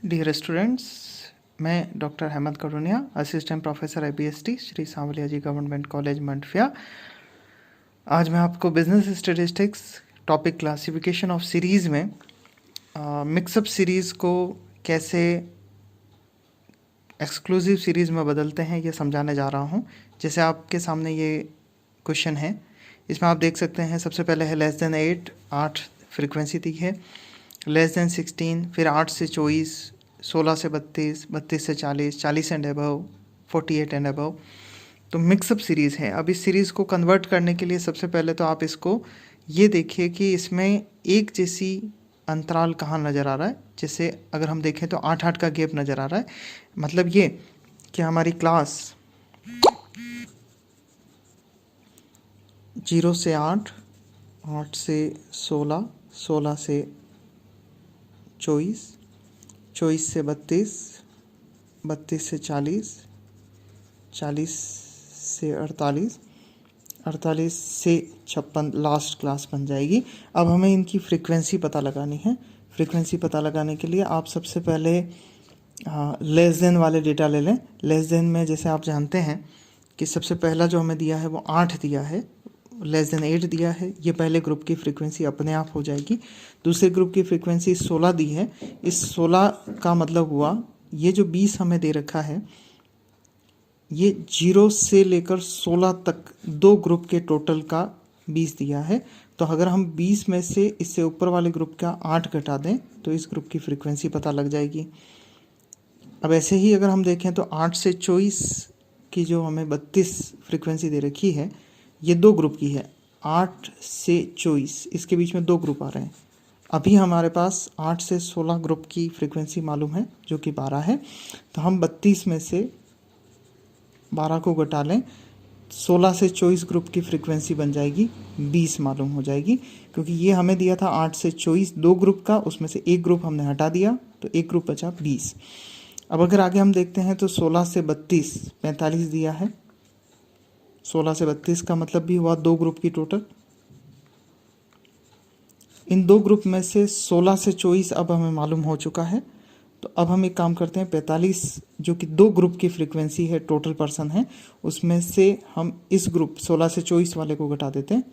Dear students, मैं doctor Hemant Karuniya, assistant professor IBST Shri Sanwaliya ji government college Mandphiya. आज मैं आपको business statistics topic classification of series में मिक्सअप सीरीज़ को कैसे एक्सक्लूसिव सीरीज़ में बदलते हैं ये समझाने जा रहा हूँ। जैसे आपके सामने ये क्वेश्चन है, इसमें आप देख सकते हैं सबसे पहले है लेस देन 8 फ्रीक्वेंसी दी है, लेस देन 16, फिर 8 से 24, 16 से 32, 32 से 40, 40 एंड अबव, 48 एंड अबव। तो मिक्सअप सीरीज़ है। अब इस सीरीज़ को कन्वर्ट करने के लिए सबसे पहले तो आप इसको ये देखिए कि इसमें एक जैसी अंतराल कहाँ नज़र आ रहा है। जैसे अगर हम देखें तो 8-8 का गैप नज़र आ रहा है। मतलब ये कि हमारी क्लास 0 से 8, 8 से 16, 16 से 24, 24 से 32, 32 से 40, 40 से 48, 48 से 56 लास्ट क्लास बन जाएगी। अब हमें इनकी फ्रीक्वेंसी पता लगानी है। फ्रीक्वेंसी पता लगाने के लिए आप सबसे पहले लेस देन वाले डेटा ले लें। लेस देन में जैसे आप जानते हैं कि सबसे पहला जो हमें दिया है वो 8 दिया है, लेस देन 8 दिया है। ये पहले ग्रुप की फ्रीक्वेंसी अपने आप हो जाएगी। दूसरे ग्रुप की फ्रीक्वेंसी 16 दी है। इस 16 का मतलब हुआ ये जो 20 हमें दे रखा है, ये 0 से लेकर 16 तक दो ग्रुप के टोटल का 20 दिया है। तो अगर हम 20 में से इससे ऊपर वाले ग्रुप का 8 घटा दें तो इस ग्रुप की फ्रीक्वेंसी पता लग जाएगी। अब ऐसे ही अगर हम देखें तो 8 से 24 की जो हमें 32 फ्रीक्वेंसी दे रखी है, ये दो ग्रुप की है। 8 से 24 इसके बीच में दो ग्रुप आ रहे हैं। अभी हमारे पास 8 से 16 ग्रुप की फ्रीक्वेंसी मालूम है जो कि 12 है। तो हम 32 में से 12 को घटा लें, 16 से 24 ग्रुप की फ्रीक्वेंसी बन जाएगी 20 मालूम हो जाएगी। क्योंकि ये हमें दिया था 8 से 24 दो ग्रुप का, उसमें से एक ग्रुप हमने हटा दिया तो एक ग्रुप बचा 20। अब अगर आगे हम देखते हैं तो 16 से 32 45 दिया है। 16 से 32 का मतलब भी हुआ दो ग्रुप की टोटल। इन दो ग्रुप में से 16 से 24 अब हमें मालूम हो चुका है। तो अब हम एक काम करते हैं, 45 जो कि दो ग्रुप की फ्रीक्वेंसी है, टोटल पर्सन है, उसमें से हम इस ग्रुप 16 से 24 वाले को घटा देते हैं,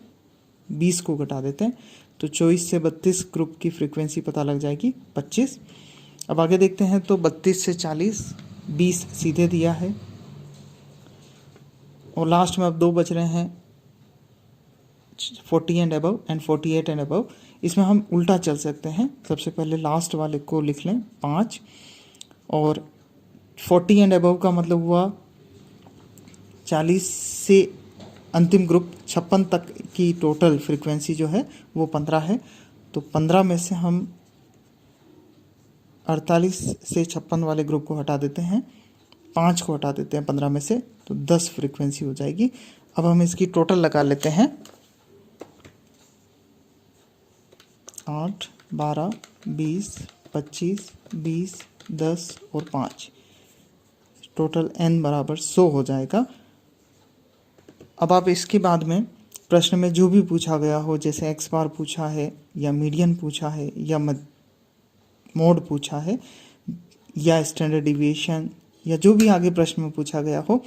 20 को घटा देते हैं। तो 24 से 32 ग्रुप की फ्रीक्वेंसी पता लग जाएगी 25। अब आगे देखते हैं तो 32 से 40, 20 सीधे दिया है और लास्ट में अब दो बच रहे हैं 40 and above and 48 and above. इसमें हम उल्टा चल सकते हैं। सबसे पहले लास्ट वाले को लिख लें 5, और 40 एंड अबव का मतलब हुआ 40 से अंतिम ग्रुप 56 तक की टोटल फ्रीक्वेंसी जो है वो 15 है। तो 15 में से हम 48 से 56 वाले ग्रुप को हटा देते हैं, 5 को हटा देते हैं 15 में से, तो 10 फ्रीक्वेंसी हो जाएगी। अब हम इसकी टोटल लगा लेते हैं, 8, 12, 20, 25, 20, 10 और 5, टोटल n बराबर 100 हो जाएगा। अब आप इसके बाद में प्रश्न में जो भी पूछा गया हो, जैसे x बार पूछा है या मीडियन पूछा है या मोड पूछा है या स्टैंडर्ड डिविएशन या जो भी आगे प्रश्न में पूछा गया हो,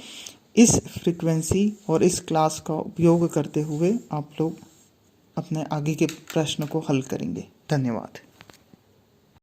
इस फ्रीक्वेंसी और इस क्लास का उपयोग करते हुए आप लोग अपने आगे के प्रश्न को हल करेंगे। धन्यवाद।